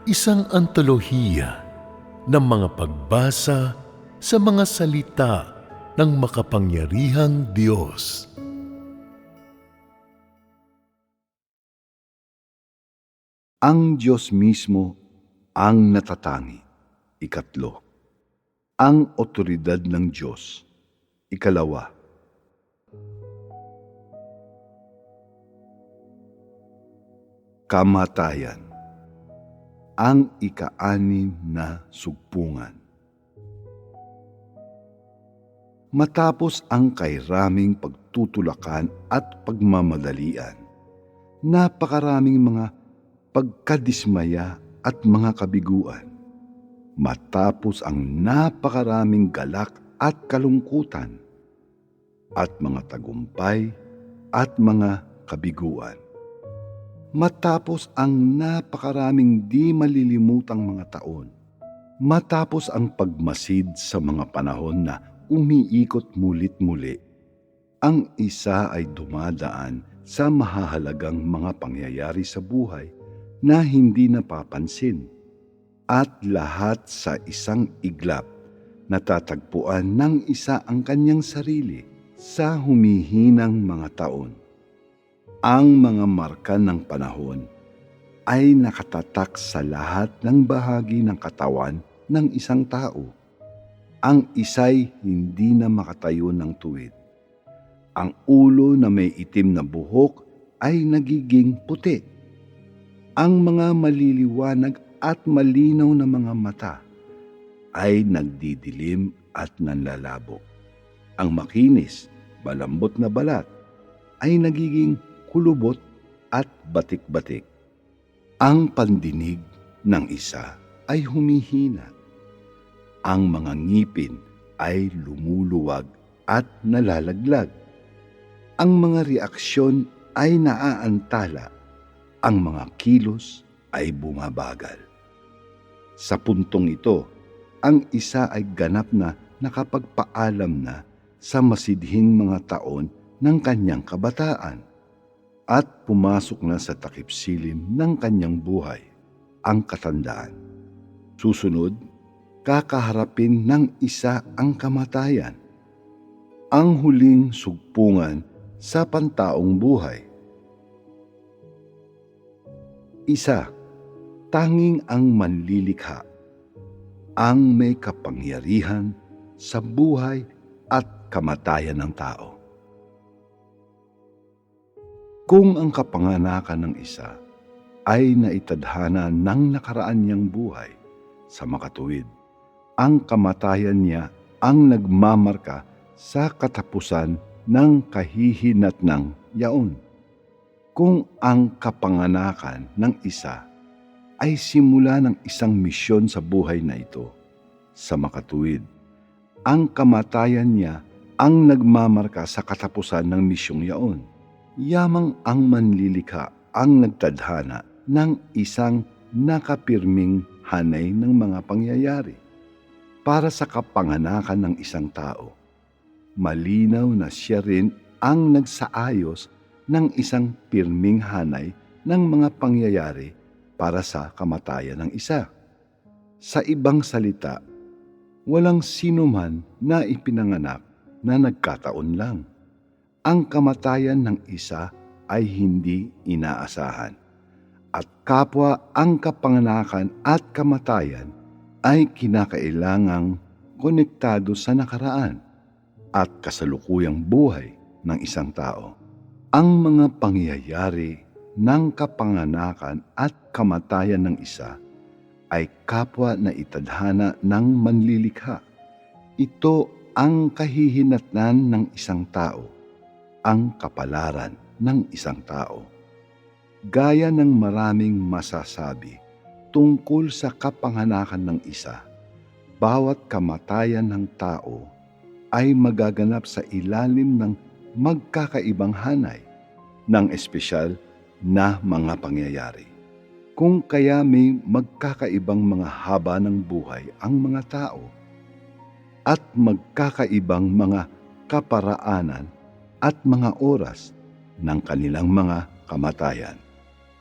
Isang antolohiya ng mga pagbasa sa mga salita ng makapangyarihang Diyos. Ang Diyos mismo ang natatangi. Ikatlo. Ang otoridad ng Diyos. Ikalawa. Kamatayan. Ang ika-anim na sugpungan. Matapos ang kairaming pagtutulakan at pagmamadalian, napakaraming mga pagkadismaya at mga kabiguan. Matapos ang napakaraming galak at kalungkutan, at mga tagumpay at mga kabiguan. Matapos ang napakaraming di malilimutang mga taon, matapos ang pagmasid sa mga panahon na umiikot mulit-muli, ang isa ay dumadaan sa mahahalagang mga pangyayari sa buhay na hindi napapansin, at lahat sa isang iglap natatagpuan ng isa ang kanyang sarili sa humihinang mga taon. Ang mga marka ng panahon ay nakatatak sa lahat ng bahagi ng katawan ng isang tao. Ang isa'y hindi na makatayo ng tuwid. Ang ulo na may itim na buhok ay nagiging puti. Ang mga maliliwanag at malinaw na mga mata ay nagdidilim at nanlalabo. Ang makinis, malambot na balat ay nagiging kulubot at batik-batik. Ang pandinig ng isa ay humihina. Ang mga ngipin ay lumuluwag at nalalaglag. Ang mga reaksyon ay naaantala. Ang mga kilos ay bumabagal. Sa puntong ito, ang isa ay ganap na nakapagpaalam na sa masidhing mga taon ng kanyang kabataan at pumasok na sa takipsilim ng kanyang buhay, ang katandaan. Susunod, kakaharapin ng isa ang kamatayan, ang huling sugpungan sa pantaong buhay. Isa, tanging ang manlilikha, ang may kapangyarihan sa buhay at kamatayan ng tao. Kung ang kapanganakan ng isa ay naitadhana ng nakaraan niyang buhay sa makatuwid, ang kamatayan niya ang nagmamarka sa katapusan ng kahihinatnang yaon. Kung ang kapanganakan ng isa ay simula ng isang misyon sa buhay na ito, sa makatuwid, ang kamatayan niya ang nagmamarka sa katapusan ng misyong yaon. Yamang ang manlilikha ang nagtadhana ng isang nakapirming hanay ng mga pangyayari para sa kapanganakan ng isang tao. Malinaw na siya rin ang nagsaayos ng isang pirming hanay ng mga pangyayari para sa kamatayan ng isa. Sa ibang salita, walang sinuman na ipinanganak na nagkataon lang. Ang kamatayan ng isa ay hindi inaasahan, at kapwa ang kapanganakan at kamatayan ay kinakailangang konektado sa nakaraan at kasalukuyang buhay ng isang tao. Ang mga pangyayari ng kapanganakan at kamatayan ng isa ay kapwa na itadhana ng manlilikha. Ito ang kahihinatnan ng isang tao, ang kapalaran ng isang tao. Gaya ng maraming masasabi tungkol sa kapanganakan ng isa, bawat kamatayan ng tao ay magaganap sa ilalim ng magkakaibang hanay ng espesyal na mga pangyayari. Kung kaya may magkakaibang mga haba ng buhay ang mga tao at magkakaibang mga kaparaanan at mga oras ng kanilang mga kamatayan.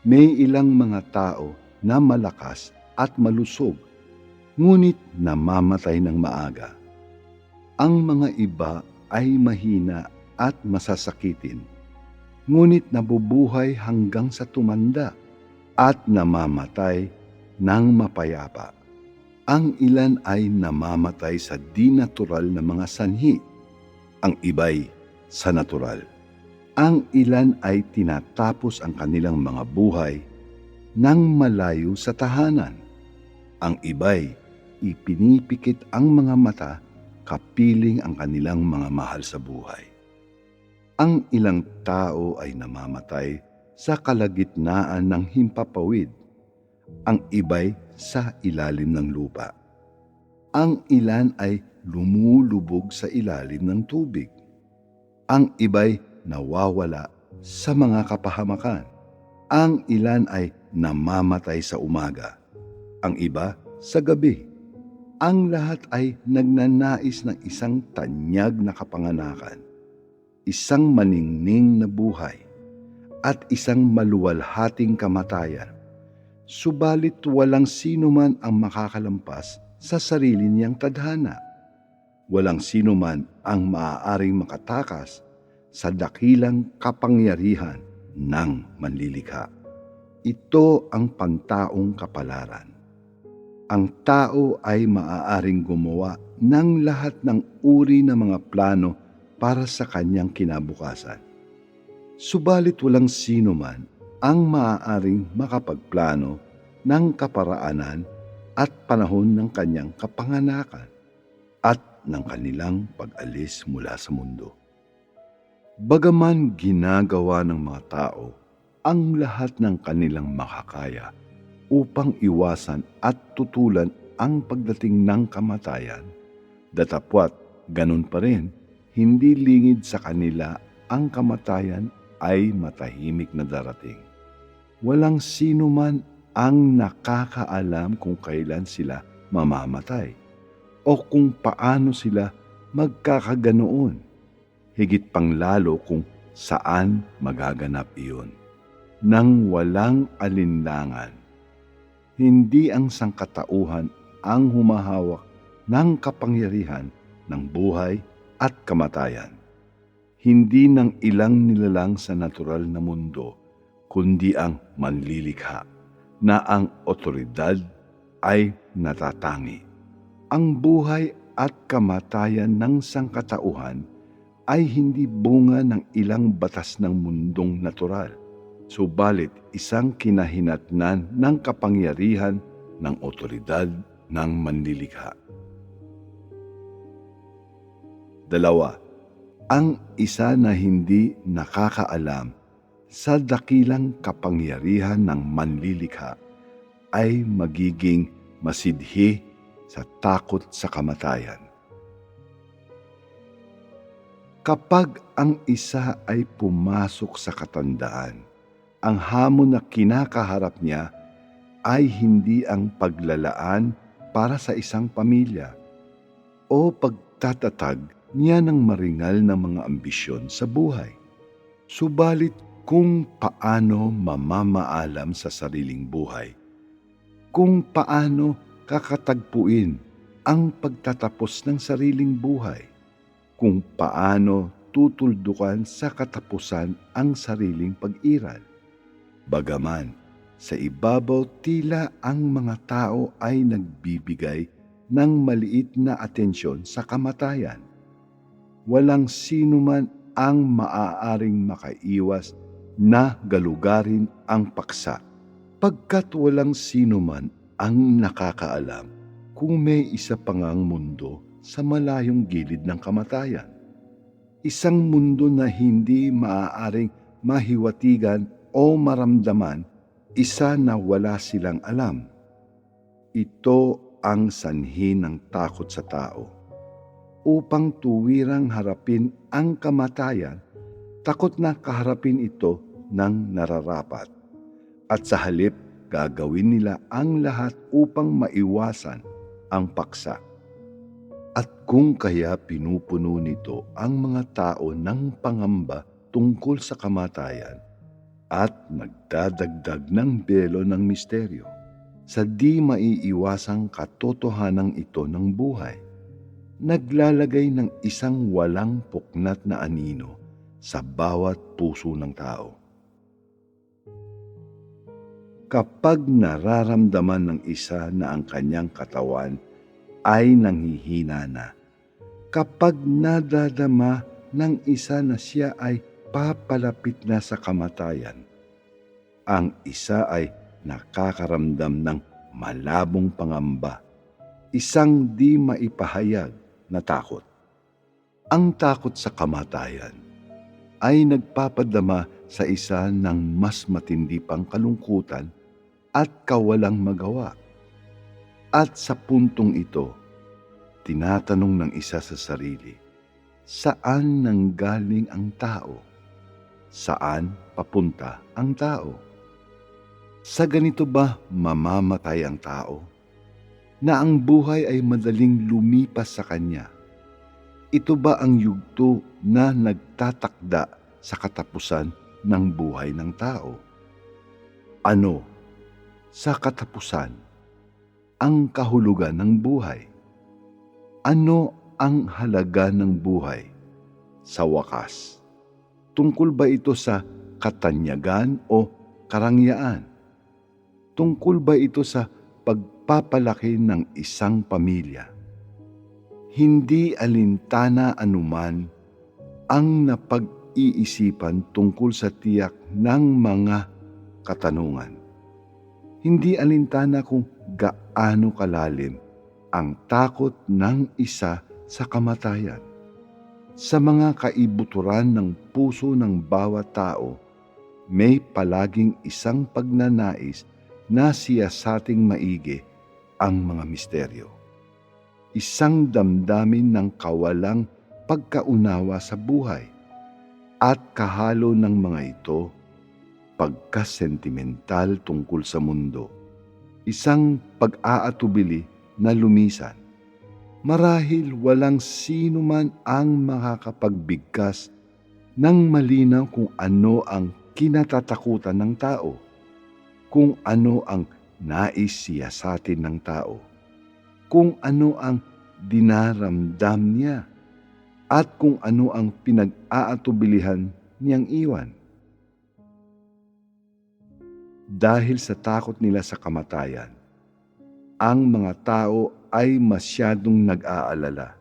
May ilang mga tao na malakas at malusog, ngunit namamatay ng maaga. Ang mga iba ay mahina at masasakitin, ngunit nabubuhay hanggang sa tumanda at namamatay ng mapayapa. Ang ilan ay namamatay sa di-natural na mga sanhi, ang iba'y sa natural. Ang ilan ay tinatapos ang kanilang mga buhay nang malayo sa tahanan. Ang iba'y ipinipikit ang mga mata kapiling ang kanilang mga mahal sa buhay. Ang ilang tao ay namamatay sa kalagitnaan ng himpapawid. Ang iba'y sa ilalim ng lupa. Ang ilan ay lumulubog sa ilalim ng tubig. Ang iba'y nawawala sa mga kapahamakan. Ang ilan ay namamatay sa umaga. Ang iba sa gabi. Ang lahat ay nagnanais ng isang tanyag na kapanganakan, isang maningning na buhay, at isang maluwalhating kamatayan. Subalit walang sino man ang makakalampas sa sarili niyang tadhana. Walang sino man ang maaaring makatakas sa dakilang kapangyarihan ng manlilikha. Ito ang pantaong kapalaran. Ang tao ay maaaring gumawa ng lahat ng uri ng mga plano para sa kanyang kinabukasan. Subalit walang sino man ang maaaring makapagplano ng kaparaanan at panahon ng kanyang kapanganakan at ng kanilang pag-alis mula sa mundo. Bagaman ginagawa ng mga tao ang lahat ng kanilang makakaya upang iwasan at tutulan ang pagdating ng kamatayan, datapwat ganun pa rin, hindi lingid sa kanila ang kamatayan ay matahimik na darating. Walang sino man ang nakakaalam kung kailan sila mamamatay o kung paano sila magkakaganoon. Higit pang lalo kung saan magaganap iyon. Nang walang alinlangan, hindi ang sangkatauhan ang humahawak ng kapangyarihan ng buhay at kamatayan. Hindi ng ilang nilalang sa natural na mundo, kundi ang manlilikha na ang otoridad ay natatangi. Ang buhay at kamatayan ng sangkatauhan ay hindi bunga ng ilang batas ng mundong natural, subalit isang kinahinatnan ng kapangyarihan ng otoridad ng manlilikha. 2. Ang isa na hindi nakakaalam sa dakilang kapangyarihan ng manlilikha ay magiging masidhi sa takot sa kamatayan. Kapag ang isa ay pumasok sa katandaan, ang hamon na kinakaharap niya ay hindi ang paglalaan para sa isang pamilya o pagtatatag niya ng maringal na mga ambisyon sa buhay. Subalit kung paano mamamaalam sa sariling buhay, kung paano kakatagpuin ang pagtatapos ng sariling buhay, kung paano tutuldukan sa katapusan ang sariling pag-iral. Bagaman sa ibabaw tila ang mga tao ay nagbibigay ng maliit na atensyon sa kamatayan, walang sino man ang maaaring makaiwas na galugarin ang paksa, pagkat walang sino man ang nakakaalam kung may isa pang mundo sa malayong gilid ng kamatayan. Isang mundo na hindi maaaring mahiwatigan o maramdaman, isa na wala silang alam. Ito ang sanhi ng takot sa tao. Upang tuwirang harapin ang kamatayan, takot na kaharapin ito ng nararapat. At sa halip, gagawin nila ang lahat upang maiwasan ang paksa. At kung kaya pinupuno nito ang mga tao ng pangamba tungkol sa kamatayan at nagdadagdag ng belo ng misteryo, sa di maiiwasang katotohanan ito ng buhay, naglalagay ng isang walang puknat na anino sa bawat puso ng tao. Kapag nararamdaman ng isa na ang kanyang katawan ay nanghihina na, kapag nadadama ng isa na siya ay papalapit na sa kamatayan, ang isa ay nakakaramdam ng malabong pangamba, isang di maipahayag na takot. Ang takot sa kamatayan ay nagpapadama sa isa ng mas matindi pang kalungkutan at kawalang magawa. At sa puntong ito, tinatanong ng isa sa sarili, saan nanggaling ang tao? Saan papunta ang tao? Sa ganito ba mamamatay ang tao? Na ang buhay ay madaling lumipas sa kanya? Ito ba ang yugto na nagtatakda sa katapusan ng buhay ng tao? Ano sa katapusan ang kahulugan ng buhay? Ano ang halaga ng buhay sa wakas? Tungkol ba ito sa katanyagan o karangyaan? Tungkol ba ito sa pagpapalaki ng isang pamilya? Hindi alintana anuman ang napag-iisipan tungkol sa tiyak ng mga katanungan. Hindi alintana kung gaano kalalim ang takot ng isa sa kamatayan. Sa mga kaibuturan ng puso ng bawat tao, may palaging isang pagnanais na siyasating maigi ang mga misteryo. Isang damdamin ng kawalang pagkaunawa sa buhay, at kahalo ng mga ito, pagkasentimental tungkol sa mundo, isang pag-aatubili na lumisan. Marahil walang sino man ang makakapagbigkas ng malinaw kung ano ang kinatatakutan ng tao, kung ano ang nais siyasatin ng tao, kung ano ang dinaramdam niya, at kung ano ang pinag-aatubilihan niyang iwan. Dahil sa takot nila sa kamatayan, ang mga tao ay masyadong nag-aalala.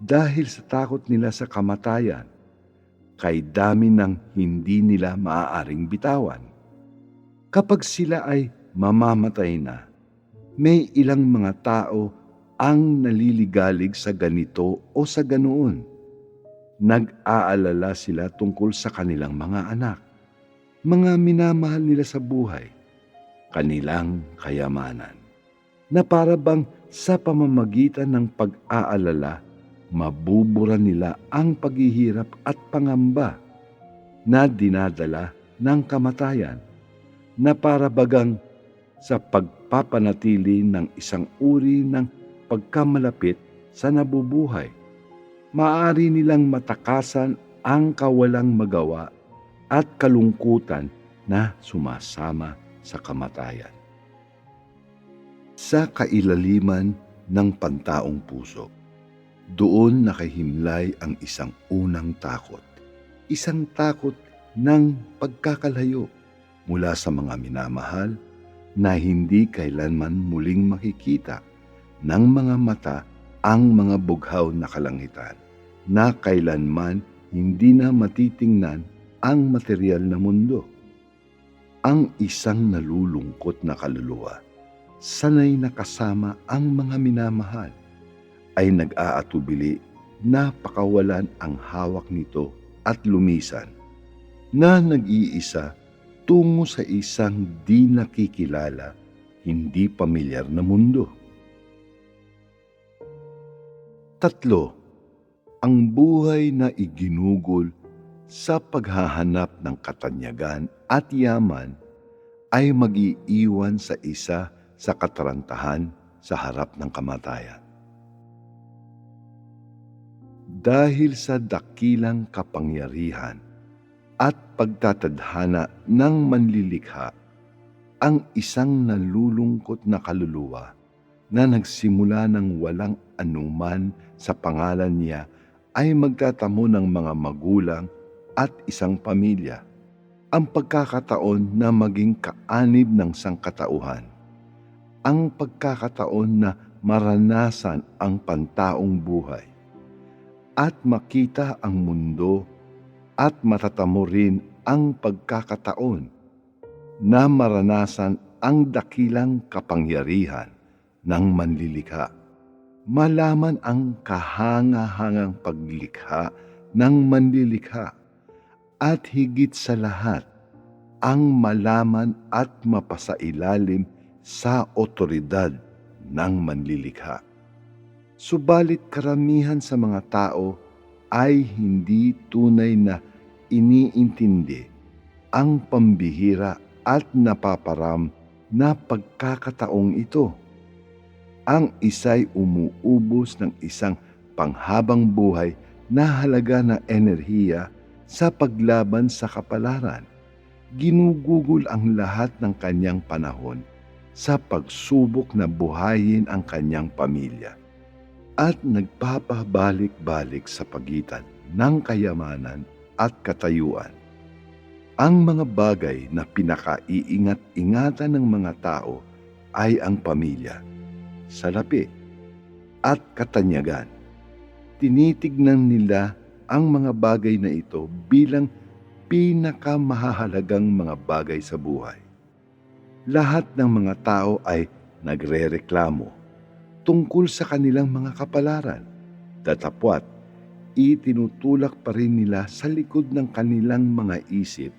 Dahil sa takot nila sa kamatayan, kay dami ng hindi nila maaaring bitawan. Kapag sila ay mamamatay na, may ilang mga tao ang naliligalig sa ganito o sa ganoon. Nag-aalala sila tungkol sa kanilang mga anak, mga minamahal nila sa buhay, kanilang kayamanan, na para bang sa pamamagitan ng pag-aalala, mabubura nila ang paghihirap at pangamba na dinadala ng kamatayan, na para bagang sa pagpapanatili ng isang uri ng pagkamalapit sa nabubuhay, maaari nilang matakasan ang kawalang magawa at kalungkutan na sumasama sa kamatayan. Sa kailaliman ng pantaong puso, doon nakahimlay ang isang unang takot. Isang takot ng pagkakalayo mula sa mga minamahal na hindi kailanman muling makikita ng mga mata ang mga bughaw na kalangitan, na kailanman hindi na matitingnan ang material na mundo. Ang isang nalulungkot na kaluluwa, sanay na kasama ang mga minamahal, ay nag-aatubili na pakawalan ang hawak nito at lumisan, na nag-iisa tungo sa isang di nakikilala, hindi pamilyar na mundo. 3. Ang buhay na iginugol sa paghahanap ng katanyagan at yaman ay mag-iiwan sa isa sa katarantahan sa harap ng kamatayan. Dahil sa dakilang kapangyarihan at pagtatadhana ng manlilikha, ang isang nalulungkot na kaluluwa na nagsimula ng walang anuman sa pangalan niya ay magtatamo ng mga magulang at isang pamilya. Ang pagkakataon na maging kaanib ng sangkatauhan. Ang pagkakataon na maranasan ang pantaong buhay at makita ang mundo at matatamo rin ang pagkakataon na maranasan ang dakilang kapangyarihan ng manlilikha. Malaman ang kahanga-hangang paglikha ng manlilikha at higit sa lahat, ang malaman at mapasailalim sa otoridad ng manlilikha. Subalit karamihan sa mga tao ay hindi tunay na iniintindi ang pambihira at napaparam na pagkakataong ito. Ang isa'y umuubos ng isang panghabang buhay na halaga na enerhiya sa paglaban sa kapalaran. Ginugugol ang lahat ng kanyang panahon sa pagsubok na buhayin ang kanyang pamilya at nagpapabalik-balik sa pagitan ng kayamanan at katayuan. Ang mga bagay na pinakaiingat-ingatan ng mga tao ay ang pamilya, salapi, at katanyagan. Tinitignan nila ang mga bagay na ito bilang pinakamahalagang mga bagay sa buhay. Lahat ng mga tao ay nagrereklamo tungkol sa kanilang mga kapalaran. Datapwat, itinutulak pa rin nila sa likod ng kanilang mga isip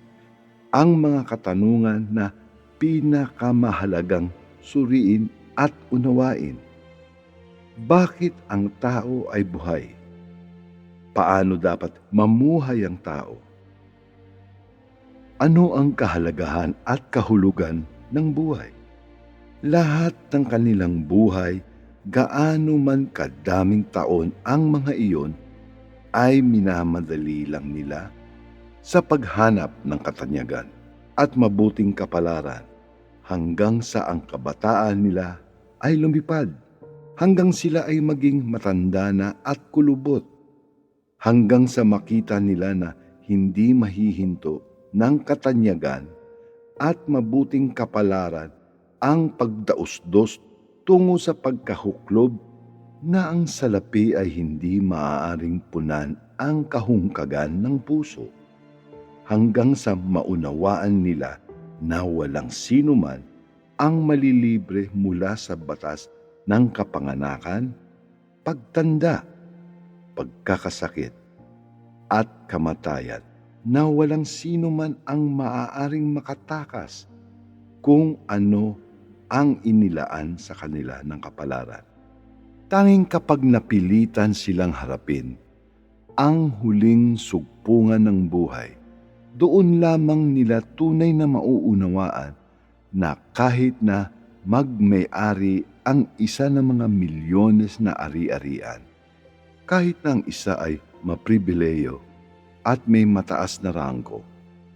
ang mga katanungan na pinakamahalagang suriin at unawain. Bakit ang tao ay buhay? Paano dapat mamuhay ang tao? Ano ang kahalagahan at kahulugan ng buhay? Lahat ng kanilang buhay, gaano man kadaming taon ang mga iyon, ay minamadali lang nila sa paghanap ng katanyagan at mabuting kapalaran hanggang sa ang kabataan nila ay lumipad, hanggang sila ay maging matanda na at kulubot, hanggang sa makita nila na hindi mahihinto ng katanyagan at mabuting kapalaran ang pagdausdos tungo sa pagkahuklob na ang salapi ay hindi maaaring punan ang kahungkagan ng puso, hanggang sa maunawaan nila na walang sino man ang malilibre mula sa batas ng kapanganakan, pagtanda, pagkakasakit, at kamatayan, na walang sino man ang maaaring makatakas kung ano ang inilaan sa kanila ng kapalaran. Tanging kapag napilitan silang harapin ang huling sugpungan ng buhay, doon lamang nila tunay na mauunawaan na kahit na magmay-ari ang isa ng mga milyones na ari-arian, kahit na ang isa ay mapribileyo at may mataas na ranggo,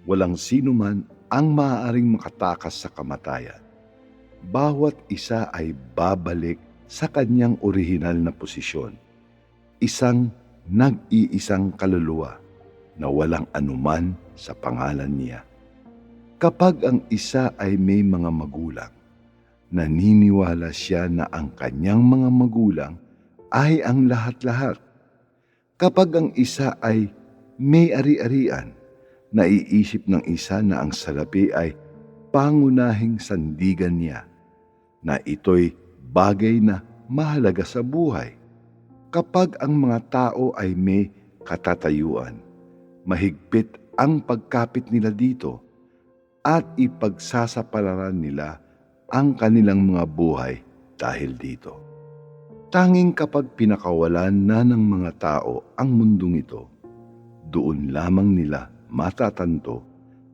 walang sino man ang maaaring makatakas sa kamatayan. Bawat isa ay babalik sa kanyang orihinal na posisyon, isang nag-iisang kaluluwa na walang anuman sa pangalan niya. Kapag ang isa ay may mga magulang, naniniwala siya na ang kanyang mga magulang ay ang lahat-lahat. Kapag ang isa ay may ari-arian, naiisip ng isa na ang salapi ay pangunahing sandigan niya, na ito'y bagay na mahalaga sa buhay. Kapag ang mga tao ay may katatayuan, mahigpit ang pagkapit nila dito at ipagsasapalaran nila ang kanilang mga buhay dahil dito. Tanging kapag pinakawalan na ng mga tao ang mundong ito, doon lamang nila matatanto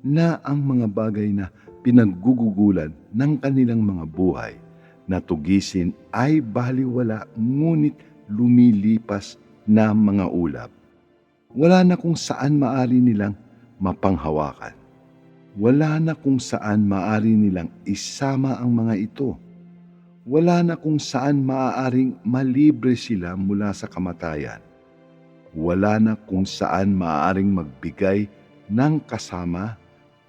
na ang mga bagay na pinaggugugulan ng kanilang mga buhay na tugisin ay baliwala, ngunit lumilipas na mga ulap. Wala na kung saan maari nilang mapanghawakan. Wala na kung saan maaari nilang isama ang mga ito. Wala na kung saan maaaring malibre sila mula sa kamatayan. Wala na kung saan maaaring magbigay ng kasama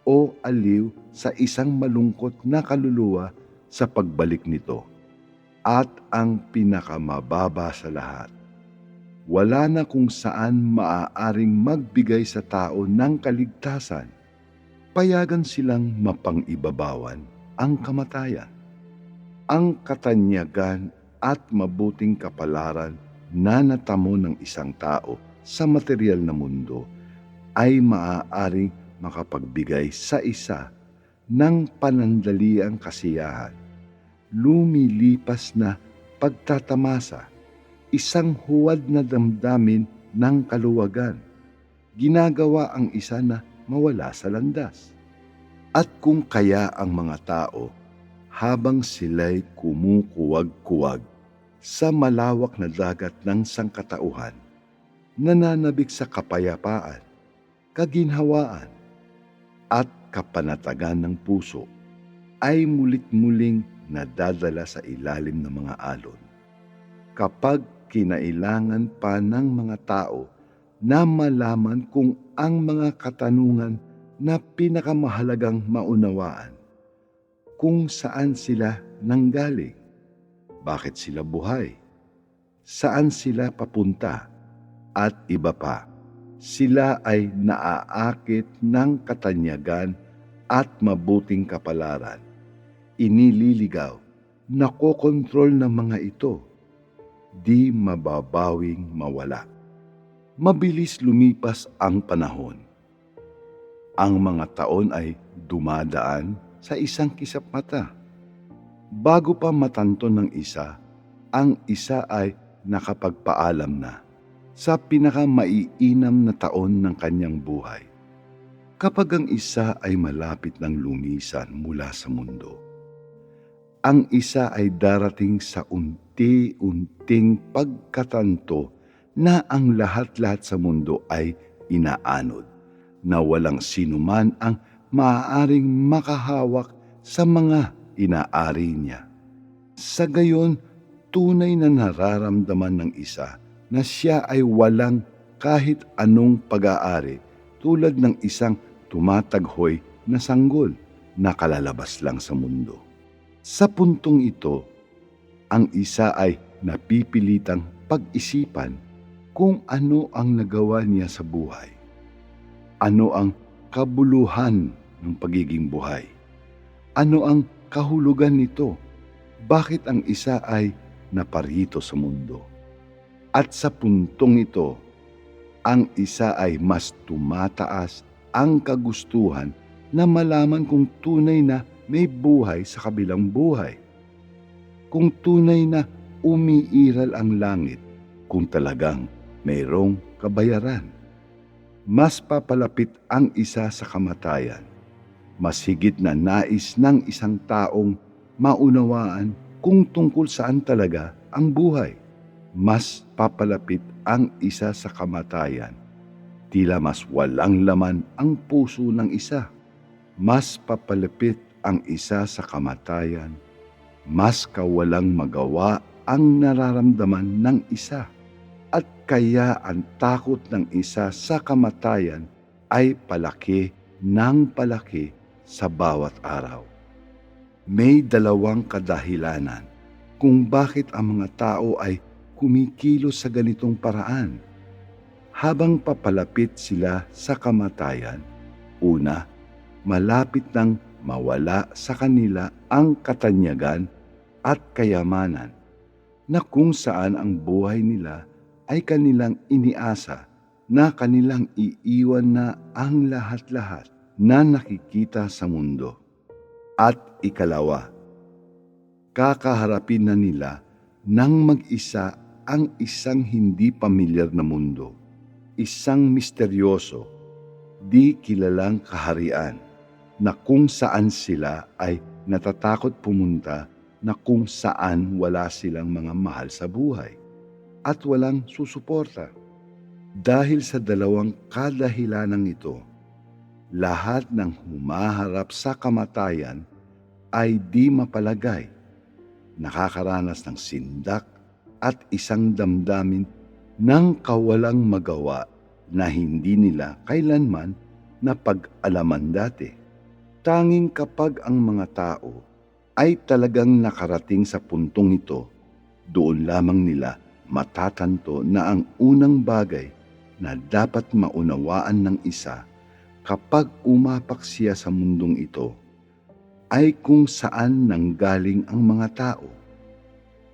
o aliw sa isang malungkot na kaluluwa sa pagbalik nito. At ang pinakamababa sa lahat, wala na kung saan maaaring magbigay sa tao ng kaligtasan. Payagan silang mapang-ibabawan ang kamatayan. Ang katanyagan at mabuting kapalaran na natamo ng isang tao sa material na mundo ay maaaring makapagbigay sa isa ng panandaliang kasiyahan, lumilipas na pagtatamasa, isang huwad na damdamin ng kaluwagan. Ginagawa ang isa na mawala sa landas. At kung kaya ang mga tao, habang sila'y kumukuwag-kuwag sa malawak na dagat ng sangkatauhan, nananabik sa kapayapaan, kaginhawaan, at kapanatagan ng puso, ay mulit-muling nadadala sa ilalim ng mga alon. Kapag kinailangan pa ng mga tao na malaman kung ang mga katanungan na pinakamahalagang maunawaan, kung saan sila nanggaling, bakit sila buhay, saan sila papunta, at iba pa, sila ay naaakit ng katanyagan at mabuting kapalaran. Inililigaw, nakokontrol ng mga ito, di mababawing mawala. Mabilis lumipas ang panahon. Ang mga taon ay dumadaan sa isang kisap mata. Bago pa matanto ng isa, ang isa ay nakapagpaalam na sa pinakamaiinam na taon ng kanyang buhay. Kapag ang isa ay malapit ng lumisan mula sa mundo, ang isa ay darating sa unti-unting pagkatanto na ang lahat-lahat sa mundo ay inaanod, na walang sinuman ang maaaring makahawak sa mga inaari niya. Sa gayon, tunay na nararamdaman ng isa na siya ay walang kahit anong pag-aari, tulad ng isang tumataghoy na sanggol na kalalabas lang sa mundo. Sa puntong ito, ang isa ay napipilitang pag-isipan kung ano ang nagawa niya sa buhay. Ano ang kabuluhan ng pagiging buhay? Ano ang kahulugan nito? Bakit ang isa ay naparito sa mundo? At sa puntong ito, ang isa ay mas tumataas ang kagustuhan na malaman kung tunay na may buhay sa kabilang buhay. Kung tunay na umiiral ang langit, kung talagang mayroong kabayaran. Mas papalapit ang isa sa kamatayan. Mas higit na nais ng isang taong maunawaan kung tungkol saan talaga ang buhay. Mas papalapit ang isa sa kamatayan. Tila mas walang laman ang puso ng isa. Mas papalapit ang isa sa kamatayan. Mas kawalang magawa ang nararamdaman ng isa. At kaya ang takot ng isa sa kamatayan ay palaki ng palaki sa bawat araw. May dalawang kadahilanan kung bakit ang mga tao ay kumikilos sa ganitong paraan. Habang papalapit sila sa kamatayan, una, malapit nang mawala sa kanila ang katanyagan at kayamanan na kung saan ang buhay nila ay kanilang iniasa na kanilang iiwan na ang lahat-lahat na nakikita sa mundo. At ikalawa, kakaharapin na nila nang mag-isa ang isang hindi pamilyar na mundo, isang misteryoso, di kilalang kaharian na kung saan sila ay natatakot pumunta, na kung saan wala silang mga mahal sa buhay at walang susuporta. Dahil sa dalawang kadahilanang ito, Lahat ng humaharap sa kamatayan ay di mapalagay, nakakaranas ng sindak at isang damdamin ng kawalang magawa na hindi nila kailanman napag-alaman dati. Tanging kapag ang mga tao ay talagang nakarating sa puntong ito, doon lamang nila matatanto na ang unang bagay na dapat maunawaan ng isa kapag umapak siya sa mundong ito ay kung saan nanggaling ang mga tao.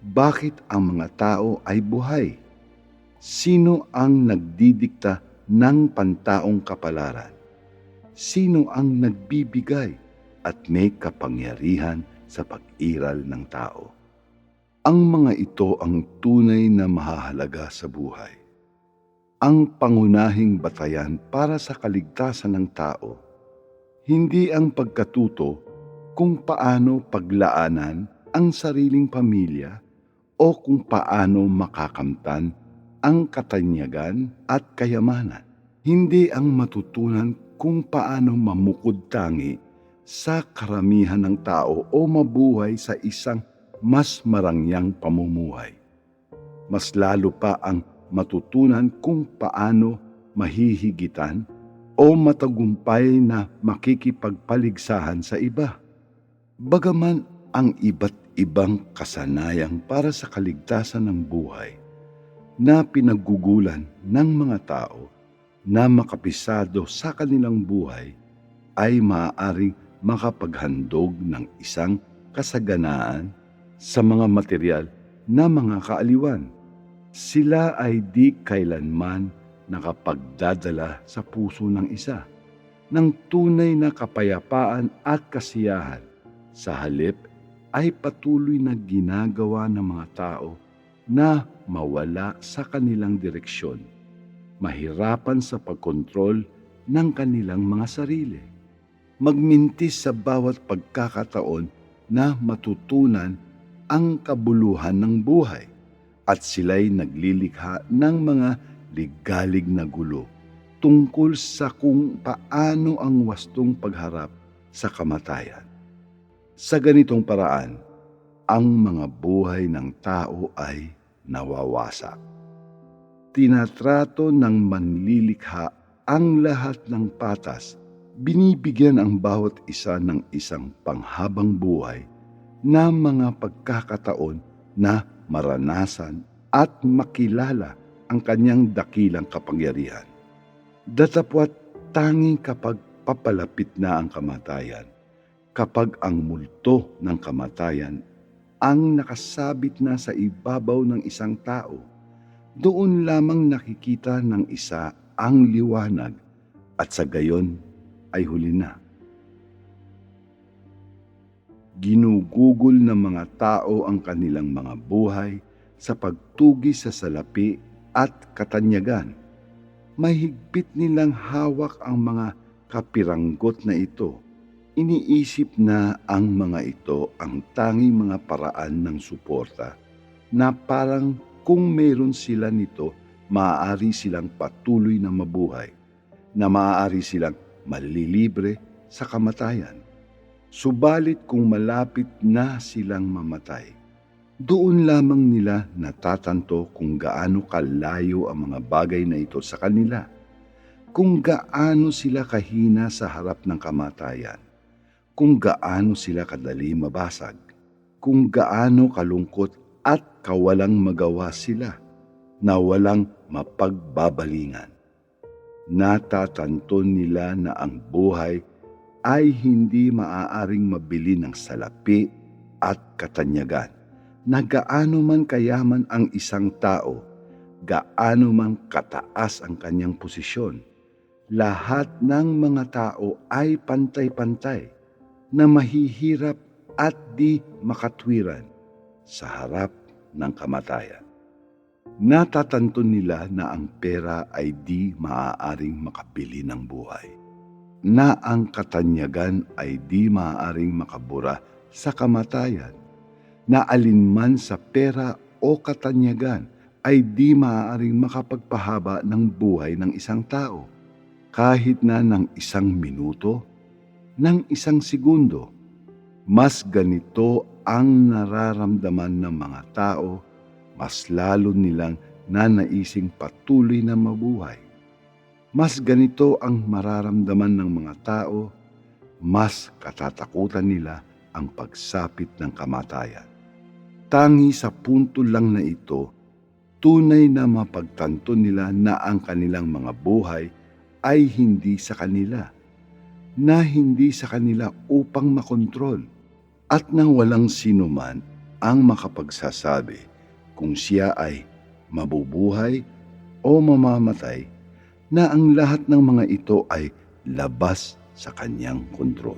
Bakit ang mga tao ay buhay? Sino ang nagdidikta ng pantaong kapalaran? Sino ang nagbibigay at may kapangyarihan sa pag-iral ng tao? Ang mga ito ang tunay na mahahalaga sa buhay. Ang pangunahing batayan para sa kaligtasan ng tao, hindi ang pagkatuto kung paano paglaanan ang sariling pamilya o kung paano makakamtan ang katanyagan at kayamanan. Hindi ang matutunan kung paano mamukod tangi sa karamihan ng tao o mabuhay sa isang mas marangyang pamumuhay. Mas lalo pa ang matutunan kung paano mahihigitan o matagumpay na makikipagpaligsahan sa iba. Bagaman ang iba't ibang kasanayang para sa kaligtasan ng buhay na pinaggugulan ng mga tao na makapisado sa kanilang buhay ay maaaring makapaghandog ng isang kasaganaan sa mga material na mga kaaliwan. Sila ay di kailanman nakapagdadala sa puso ng isa ng tunay na kapayapaan at kasiyahan. Sa halip ay patuloy na ginagawa ng mga tao na mawala sa kanilang direksyon, mahirapan sa pagkontrol ng kanilang mga sarili, magmintis sa bawat pagkakataon na matutunan ang kabuluhan ng buhay, at sila'y naglilikha ng mga ligalig na gulo tungkol sa kung paano ang wastong pagharap sa kamatayan. Sa ganitong paraan, ang mga buhay ng tao ay nawawasak. Tinatrato ng manlilikha ang lahat ng patas, binibigyan ang bawat isa ng isang panghabang buhay na mga pagkakataon na maranasan at makilala ang kanyang dakilang kapangyarihan. Datapwat tanging kapag papalapit na ang kamatayan, kapag ang multo ng kamatayan ang nakasabit na sa ibabaw ng isang tao, doon lamang nakikita ng isa ang liwanag at sa gayon ay huli na. Ginugugol ng mga tao ang kanilang mga buhay sa pagtugi sa salapi at katanyagan. Mahigpit nilang hawak ang mga kapiranggot na ito. Iniisip na ang mga ito ang tanging mga paraan ng suporta na parang kung meron sila nito, maaari silang patuloy na mabuhay, na maaari silang malilibre sa kamatayan. Subalit kung malapit na silang mamatay, doon lamang nila natatanto kung gaano kalayo ang mga bagay na ito sa kanila, kung gaano sila kahina sa harap ng kamatayan, kung gaano sila kadali mabasag, kung gaano kalungkot at kawalang magawa sila na walang mapagbabalingan. Natatanto nila na ang buhay ay hindi maaaring mabili ng salapi at katanyagan, na gaano man kayaman ang isang tao, gaano man kataas ang kanyang posisyon, lahat ng mga tao ay pantay-pantay na mahihirap at di makatwiran sa harap ng kamatayan. Natatanto nila na ang pera ay di maaaring makabili ng buhay, na ang katanyagan ay di maaaring makabura sa kamatayan, na alinman sa pera o katanyagan ay di maaaring makapagpahaba ng buhay ng isang tao. kahit na ng 1 minuto, ng 1 segundo. Mas ganito ang nararamdaman ng mga tao, mas lalo nilang nanaising patuloy na mabuhay. Mas ganito ang mararamdaman ng mga tao, mas katatakutan nila ang pagsapit ng kamatayan. Tangi sa punto lang na ito, tunay na mapagtanto nila na ang kanilang mga buhay ay hindi sa kanila, na hindi sa kanila upang makontrol, at na walang sinuman ang makapagsasabi kung siya ay mabubuhay o mamamatay, na ang lahat ng mga ito ay labas sa kanyang kontrol.